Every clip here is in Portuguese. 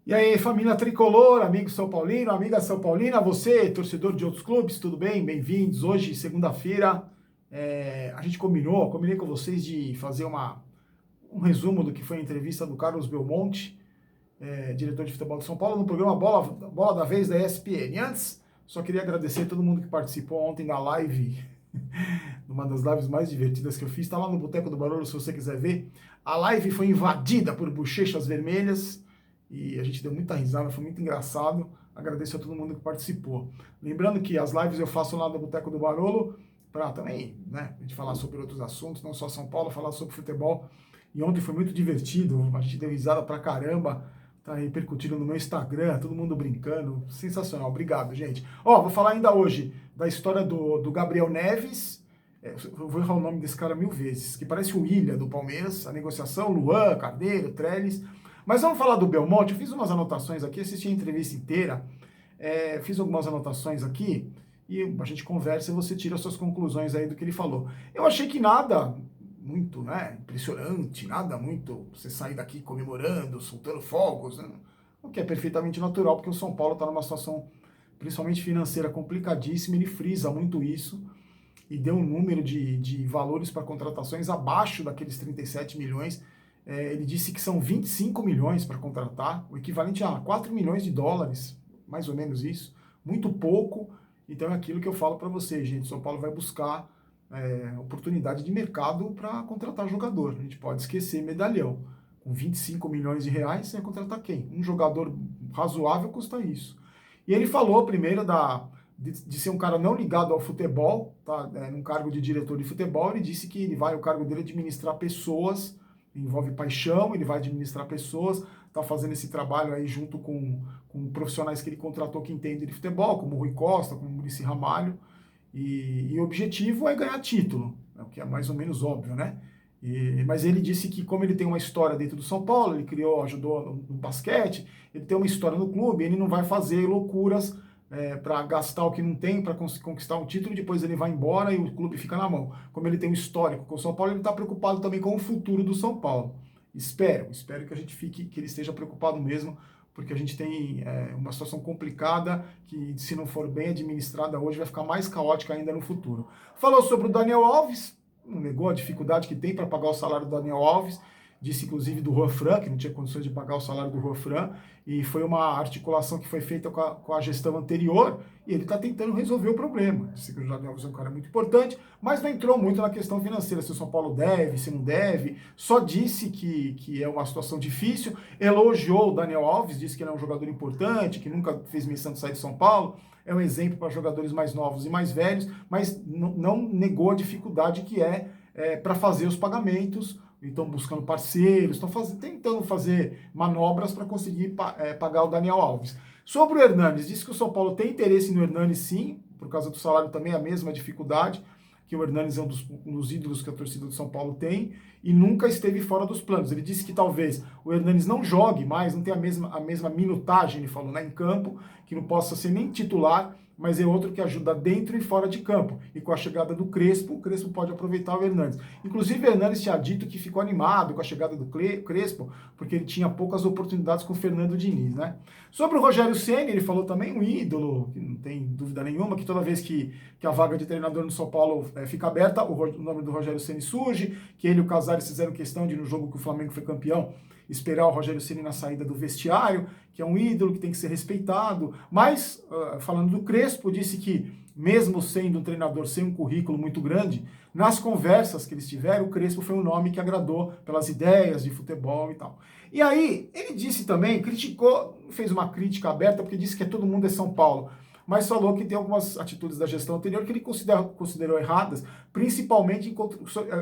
E aí, família tricolor, amigo São Paulino, amiga São Paulina, você, torcedor de outros clubes, tudo bem? Bem-vindos. Hoje, segunda-feira, a gente combinei com vocês de fazer um resumo do que foi a entrevista do Carlos Belmonte, diretor de futebol de São Paulo, no programa Bola da Vez da ESPN. Antes, só queria agradecer a todo mundo que participou ontem da live, uma das lives mais divertidas que eu fiz. Está lá no Boteco do Barulho, se você quiser ver. A live foi invadida por bochechas vermelhas e a gente deu muita risada, foi muito engraçado. Agradeço a todo mundo que participou. Lembrando que as lives eu faço lá no Boteco do Barolo para também, né, a gente falar sobre outros assuntos, não só São Paulo, falar sobre futebol. E ontem foi muito divertido, a gente deu risada pra caramba, tá repercutindo no meu Instagram, todo mundo brincando, sensacional, obrigado, gente. Ó, vou falar ainda hoje da história do Gabriel Neves, eu vou errar o nome desse cara 1000 vezes, que parece o Willian do Palmeiras, a negociação, Luan, Carneiro, Trellis. Mas vamos falar do Belmonte, eu fiz umas anotações aqui, assisti a entrevista inteira, fiz algumas anotações aqui, e a gente conversa e você tira as suas conclusões aí do que ele falou. Eu achei que nada muito, né, impressionante, nada muito você sair daqui comemorando, soltando fogos, né? O que é perfeitamente natural, porque o São Paulo está numa situação, principalmente financeira, complicadíssima. Ele frisa muito isso e deu um número de valores para contratações abaixo daqueles 37 milhões. Ele disse que são 25 milhões para contratar, o equivalente a 4 milhões de dólares, mais ou menos isso, muito pouco. Então é aquilo que eu falo para vocês, gente. São Paulo vai buscar oportunidade de mercado para contratar jogador. A gente pode esquecer medalhão. Com 25 milhões de reais, você vai contratar quem? Um jogador razoável custa isso. E ele falou primeiro de ser um cara não ligado ao futebol, tá? Num cargo de diretor de futebol. Ele disse que o cargo dele é administrar pessoas, envolve paixão, ele vai administrar pessoas, está fazendo esse trabalho aí junto com profissionais que ele contratou que entendem de futebol, como o Rui Costa, como o Muricy Ramalho. E o objetivo é ganhar título, o que é mais ou menos óbvio, né? Mas ele disse que como ele tem uma história dentro do São Paulo, ele ajudou no basquete, ele tem uma história no clube, ele não vai fazer loucuras para gastar o que não tem para conquistar um título, depois ele vai embora e o clube fica na mão. Como ele tem um histórico com o São Paulo, ele está preocupado também com o futuro do São Paulo. Espero que que ele esteja preocupado mesmo, porque a gente tem uma situação complicada que, se não for bem administrada hoje, vai ficar mais caótica ainda no futuro. Falou sobre o Daniel Alves, não negou a dificuldade que tem para pagar o salário do Daniel Alves, disse inclusive do Juan Fran, que não tinha condições de pagar o salário do Juan Fran, e foi uma articulação que foi feita com a gestão anterior, e ele está tentando resolver o problema. Disse que o Daniel Alves é um cara muito importante, mas não entrou muito na questão financeira, se o São Paulo deve, se não deve, só disse que é uma situação difícil, elogiou o Daniel Alves, disse que ele é um jogador importante, que nunca fez menção de sair de São Paulo, é um exemplo para jogadores mais novos e mais velhos, mas não negou a dificuldade que para fazer os pagamentos. Estão buscando parceiros, tentando fazer manobras para conseguir pagar o Daniel Alves. Sobre o Hernanes, disse que o São Paulo tem interesse no Hernanes sim, por causa do salário também é a mesma dificuldade, que o Hernanes é um dos ídolos que a torcida do São Paulo tem, e nunca esteve fora dos planos. Ele disse que talvez o Hernanes não jogue mais, não tenha a mesma minutagem, ele falou, né, em campo, que não possa ser nem titular, mas é outro que ajuda dentro e fora de campo. E com a chegada do Crespo, o Crespo pode aproveitar o Hernanes. Inclusive, o Hernanes tinha dito que ficou animado com a chegada do Crespo, porque ele tinha poucas oportunidades com o Fernando Diniz, né? Sobre o Rogério Ceni, ele falou também um ídolo, que não tem dúvida nenhuma, que toda vez que a vaga de treinador no São Paulo fica aberta, o nome do Rogério Ceni surge, que ele e o Casares fizeram questão de, no jogo que o Flamengo foi campeão, esperar o Rogério Ceni na saída do vestiário, que é um ídolo que tem que ser respeitado. Mas, falando do Crespo, disse que, mesmo sendo um treinador sem um currículo muito grande, nas conversas que eles tiveram, o Crespo foi um nome que agradou pelas ideias de futebol e tal. E aí, ele disse também, fez uma crítica aberta, porque disse que todo mundo é São Paulo, mas falou que tem algumas atitudes da gestão anterior que ele considerou erradas, principalmente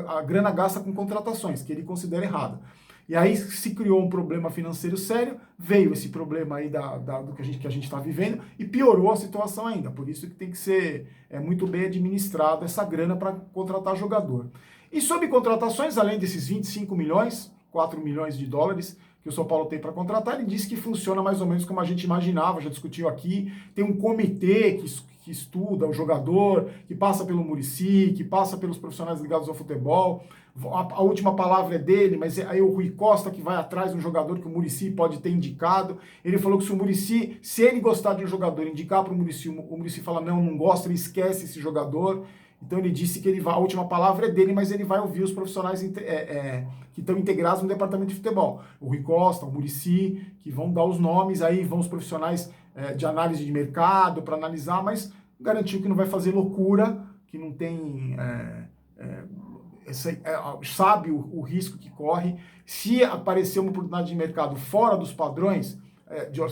a grana gasta com contratações, que ele considera errada. E aí se criou um problema financeiro sério, veio esse problema aí do que a gente está vivendo e piorou a situação ainda. Por isso que tem que ser muito bem administrado essa grana para contratar jogador. E sobre contratações, além desses 25 milhões, 4 milhões de dólares que o São Paulo tem para contratar, ele disse que funciona mais ou menos como a gente imaginava, já discutiu aqui, tem um comitê que que estuda o jogador, que passa pelo Muricy, que passa pelos profissionais ligados ao futebol. A última palavra é dele, mas aí o Rui Costa que vai atrás de um jogador que o Muricy pode ter indicado. Ele falou que se o Muricy, se ele gostar de um jogador, indicar para o Muricy fala não gosta, ele esquece esse jogador. Então ele disse que ele vai, a última palavra é dele, mas ele vai ouvir os profissionais que estão integrados no departamento de futebol. O Rui Costa, o Muricy, que vão dar os nomes, aí vão os profissionais de análise de mercado para analisar, mas garantiu que não vai fazer loucura, que não tem... sabe o risco que corre. Se aparecer uma oportunidade de mercado fora dos padrões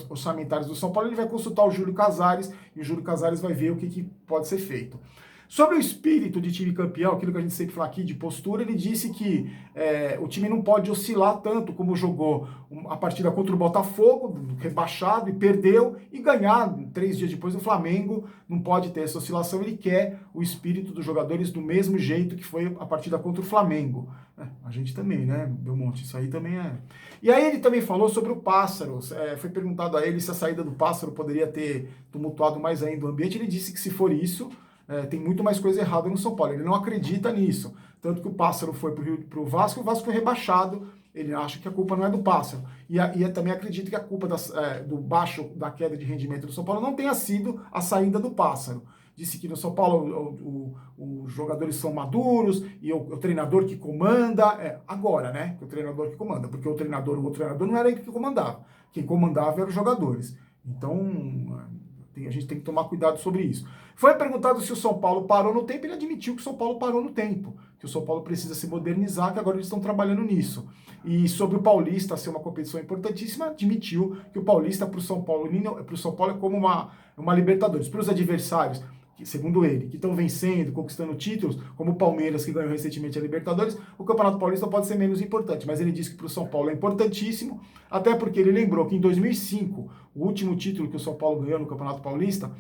orçamentários do São Paulo, ele vai consultar o Júlio Casares, e o Júlio Casares vai ver o que pode ser feito. Sobre o espírito de time campeão, aquilo que a gente sempre fala aqui de postura, ele disse que o time não pode oscilar tanto como jogou a partida contra o Botafogo, rebaixado, e perdeu, e ganhar 3 dias depois do Flamengo. Não pode ter essa oscilação. Ele quer o espírito dos jogadores do mesmo jeito que foi a partida contra o Flamengo. A gente também, né, Belmonte? Isso aí também é... E aí ele também falou sobre o Pássaro. Foi perguntado a ele se a saída do Pássaro poderia ter tumultuado mais ainda o ambiente. Ele disse que se for isso... tem muito mais coisa errada no São Paulo. Ele não acredita nisso. Tanto que o Pássaro foi pro Vasco, o Vasco foi rebaixado. Ele acha que a culpa não é do Pássaro. E também acredita que a culpa da queda de rendimento do São Paulo não tenha sido a saída do Pássaro. Disse que no São Paulo os jogadores são maduros e o treinador que comanda. Agora, né? Que o treinador que comanda. Porque o treinador não era ele que comandava. Quem comandava eram os jogadores. Então... a gente tem que tomar cuidado sobre isso. Foi perguntado se o São Paulo parou no tempo, ele admitiu que o São Paulo parou no tempo, que o São Paulo precisa se modernizar, que agora eles estão trabalhando nisso. E sobre o Paulista ser uma competição importantíssima, admitiu que o Paulista para o São Paulo é como uma Libertadores. Para os adversários, segundo ele, que estão vencendo, conquistando títulos, como o Palmeiras, que ganhou recentemente a Libertadores, o Campeonato Paulista pode ser menos importante, mas ele disse que para o São Paulo é importantíssimo, até porque ele lembrou que em 2005, o último título que o São Paulo ganhou no Campeonato Paulista,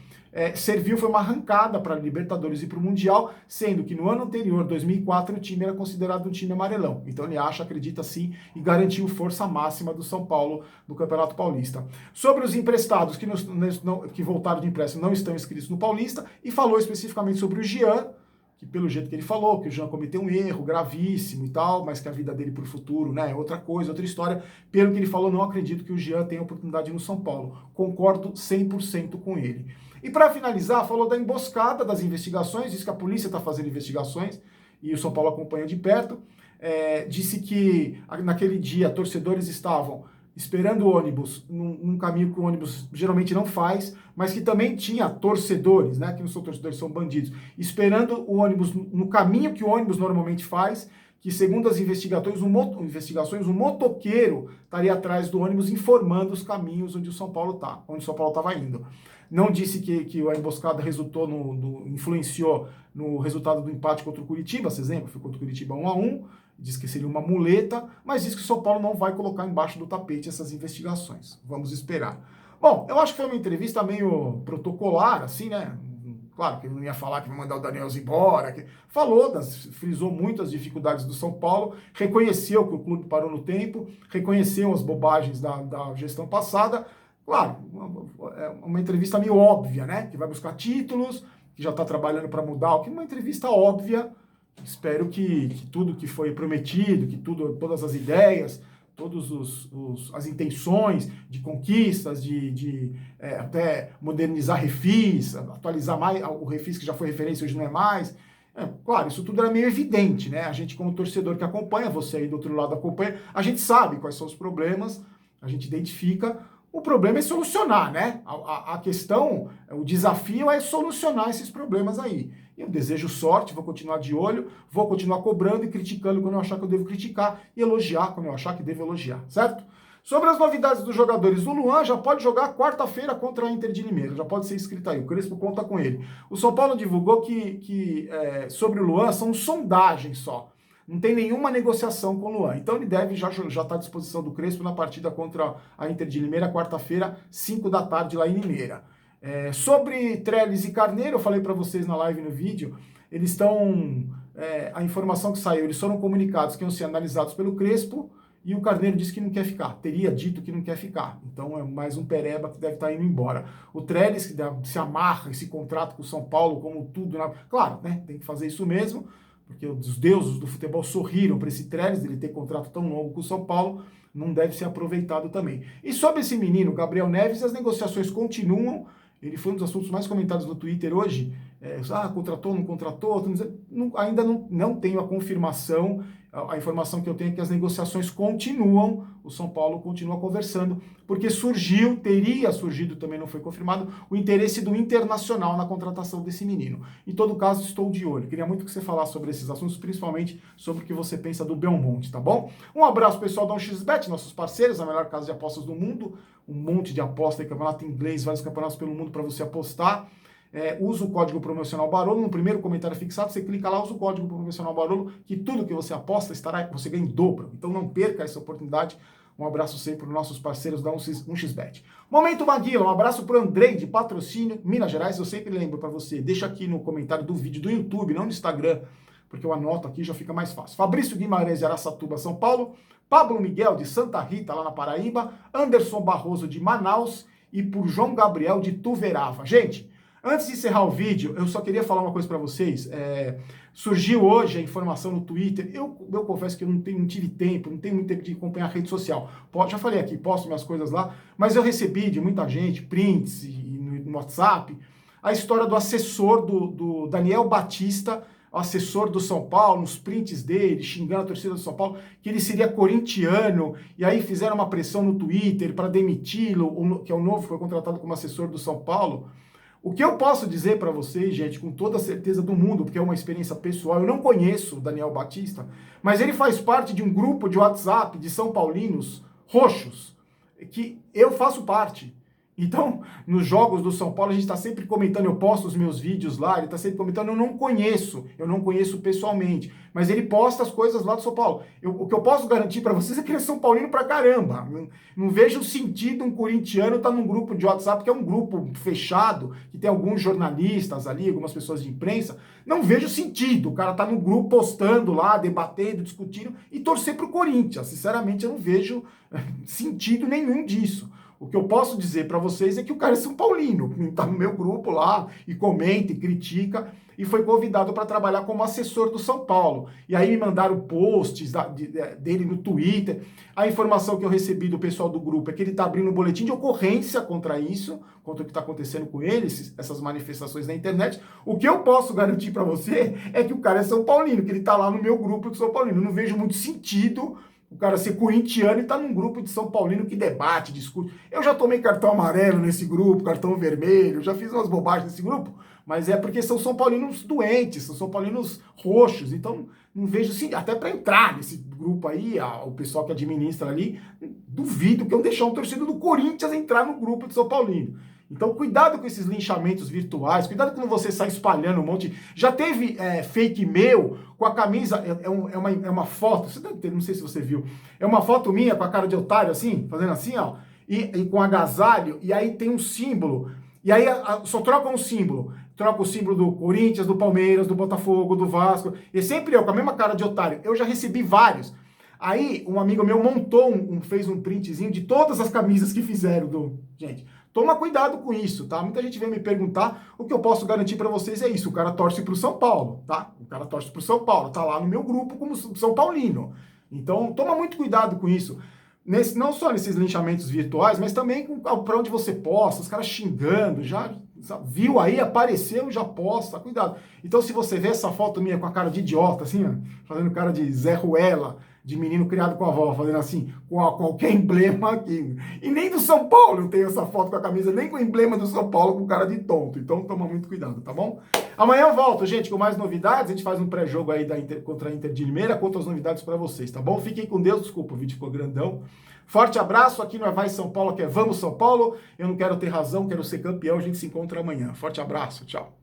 foi uma arrancada para a Libertadores e para o Mundial, sendo que no ano anterior, 2004, o time era considerado um time amarelão. Então ele acredita sim, e garantiu força máxima do São Paulo no Campeonato Paulista. Sobre os emprestados que voltaram de empréstimo não estão inscritos no Paulista, e falou especificamente sobre o Jean, que pelo jeito que ele falou, que o Jean cometeu um erro gravíssimo e tal, mas que a vida dele pro futuro, né, é outra coisa, outra história. Pelo que ele falou, não acredito que o Jean tenha oportunidade no São Paulo. Concordo 100% com ele. E para finalizar, falou da emboscada das investigações, disse que a polícia está fazendo investigações e o São Paulo acompanha de perto. Disse que naquele dia torcedores estavam esperando o ônibus num caminho que o ônibus geralmente não faz, mas que também tinha torcedores, né, que não são torcedores, são bandidos, esperando o ônibus no caminho que o ônibus normalmente faz, que segundo as investigações, o motoqueiro estaria atrás do ônibus informando os caminhos onde o São Paulo estava indo. Não disse que a emboscada influenciou no resultado do empate contra o Curitiba, esse exemplo, foi contra o Curitiba 1-1, diz que seria uma muleta, mas diz que o São Paulo não vai colocar embaixo do tapete essas investigações. Vamos esperar. Bom, eu acho que foi uma entrevista meio protocolar, assim, né? Claro que ele não ia falar que vai mandar o Daniel embora. Frisou muito as dificuldades do São Paulo, reconheceu que o clube parou no tempo, reconheceu as bobagens da gestão passada. Claro, uma entrevista meio óbvia, né? Que vai buscar títulos, que já está trabalhando para mudar, que uma entrevista óbvia. Espero que tudo que foi prometido, que todas as ideias, todas as intenções de conquistas, até modernizar refis, atualizar mais o refis que já foi referência, hoje não é mais. Claro, isso tudo era meio evidente, né? A gente como torcedor que acompanha, você aí do outro lado acompanha, a gente sabe quais são os problemas, a gente identifica. O problema é solucionar, né? A questão, o desafio é solucionar esses problemas aí. Eu desejo sorte, vou continuar de olho, vou continuar cobrando e criticando quando eu achar que eu devo criticar e elogiar quando eu achar que devo elogiar, certo? Sobre as novidades dos jogadores, o Luan já pode jogar quarta-feira contra a Inter de Limeira, já pode ser inscrito aí, o Crespo conta com ele. O São Paulo divulgou que sobre o Luan são sondagens só. Não tem nenhuma negociação com o Luan. Então ele deve já estar à disposição do Crespo na partida contra a Inter de Limeira, quarta-feira, 5 da tarde, lá em Limeira. Sobre Trellis e Carneiro, eu falei para vocês na live e no vídeo, eles estão... a informação que saiu, eles foram comunicados que iam ser analisados pelo Crespo e o Carneiro disse que não quer ficar, teria dito que não quer ficar. Então é mais um pereba que deve estar indo embora. O Trellis, que se amarra esse contrato com o São Paulo, como tudo, claro, né, tem que fazer isso mesmo, porque os deuses do futebol sorriram para esse Trellis, ele ter contrato tão longo com o São Paulo, não deve ser aproveitado também. E sobre esse menino, Gabriel Neves, as negociações continuam. Ele foi um dos assuntos mais comentados no Twitter hoje. Contratou, não contratou? Ainda não tenho a confirmação. A informação que eu tenho é que as negociações continuam. O São Paulo continua conversando, porque teria surgido, também não foi confirmado, o interesse do Internacional na contratação desse menino. Em todo caso, estou de olho. Queria muito que você falasse sobre esses assuntos, principalmente sobre o que você pensa do Belmonte, tá bom? Um abraço, pessoal da 1xBet, nossos parceiros, a melhor casa de apostas do mundo. Um monte de aposta, campeonato inglês, vários campeonatos pelo mundo para você apostar. Usa o código promocional Barolo, no primeiro comentário fixado, você clica lá, usa o código promocional Barolo, que tudo que você aposta você ganha em dobro. Então não perca essa oportunidade. Um abraço sempre para os nossos parceiros da 1xBet. Momento Maguila, um abraço para o Andrei, de Patrocínio, Minas Gerais. Eu sempre lembro para você, deixa aqui no comentário do vídeo do YouTube, não no Instagram, porque eu anoto aqui, já fica mais fácil. Fabrício Guimarães, de Araçatuba, São Paulo. Pablo Miguel, de Santa Rita, lá na Paraíba. Anderson Barroso, de Manaus. E por João Gabriel, de Tuverava. Gente, antes de encerrar o vídeo, eu só queria falar uma coisa para vocês. Surgiu hoje a informação no Twitter. Eu confesso que eu não tive tempo, não tenho muito tempo de acompanhar a rede social. Já falei aqui, posto minhas coisas lá, mas eu recebi de muita gente, prints e no WhatsApp, a história do assessor do Daniel Batista, assessor do São Paulo, nos prints dele, xingando a torcida do São Paulo, que ele seria corintiano, e aí fizeram uma pressão no Twitter para demiti-lo, que é o novo, foi contratado como assessor do São Paulo. O que eu posso dizer para vocês, gente, com toda a certeza do mundo, porque é uma experiência pessoal, eu não conheço o Daniel Batista, mas ele faz parte de um grupo de WhatsApp de São Paulinos roxos, que eu faço parte. Então, nos jogos do São Paulo, a gente está sempre comentando, eu posto os meus vídeos lá, ele está sempre comentando, eu não conheço pessoalmente, mas ele posta as coisas lá do São Paulo. O que eu posso garantir para vocês é que ele é São Paulino pra caramba. Não vejo sentido um corintiano estar num grupo de WhatsApp, que é um grupo fechado, que tem alguns jornalistas ali, algumas pessoas de imprensa. Não vejo sentido o cara tá no grupo postando lá, debatendo, discutindo e torcer pro Corinthians. Sinceramente, eu não vejo sentido nenhum disso. O que eu posso dizer para vocês é que o cara é São Paulino, está no meu grupo lá e comenta e critica, e foi convidado para trabalhar como assessor do São Paulo. E aí me mandaram posts dele no Twitter. A informação que eu recebi do pessoal do grupo é que ele está abrindo um boletim de ocorrência contra isso, contra o que está acontecendo com ele, essas manifestações na internet. O que eu posso garantir para você é que o cara é São Paulino, que ele está lá no meu grupo de São Paulino. Eu não vejo muito sentido o cara ser corintiano e tá num grupo de São Paulino que debate, discute. Eu já tomei cartão amarelo nesse grupo, cartão vermelho, já fiz umas bobagens nesse grupo, mas é porque são São Paulinos doentes, são São Paulinos roxos, então não vejo, sim, até para entrar nesse grupo aí, o pessoal que administra ali, duvido que eu deixar um torcedor do Corinthians entrar no grupo de São Paulino. Então, cuidado com esses linchamentos virtuais, cuidado quando você sai espalhando um monte. Já teve fake meu com a camisa, é uma foto, você deve ter, não sei se você viu, é uma foto minha com a cara de otário assim, fazendo assim, ó, e com agasalho, e aí tem um símbolo, e aí só troca um símbolo. Troca o símbolo do Corinthians, do Palmeiras, do Botafogo, do Vasco, e sempre eu, com a mesma cara de otário. Eu já recebi vários. Aí, um amigo meu montou, fez um printzinho de todas as camisas que fizeram Gente, toma cuidado com isso, tá? Muita gente vem me perguntar, o que eu posso garantir pra vocês é isso, o cara torce pro São Paulo, tá? O cara torce pro São Paulo, tá lá no meu grupo como São Paulino. Então, toma muito cuidado com isso. Não só nesses linchamentos virtuais, mas também pra onde você posta, os caras xingando, já viu aí, apareceu, já posta, cuidado. Então, se você vê essa foto minha com a cara de idiota, assim, ó, fazendo cara de Zé Ruela, de menino criado com a avó, fazendo assim, com qualquer emblema aqui. E nem do São Paulo eu tenho essa foto com a camisa, nem com o emblema do São Paulo com cara de tonto. Então toma muito cuidado, tá bom? Amanhã eu volto, gente, com mais novidades. A gente faz um pré-jogo aí contra a Inter de Limeira, conta as novidades pra vocês, tá bom? Fiquem com Deus, desculpa, o vídeo ficou grandão. Forte abraço, aqui no É Vai São Paulo, que é Vamos São Paulo. Eu não quero ter razão, quero ser campeão. A gente se encontra amanhã. Forte abraço, tchau.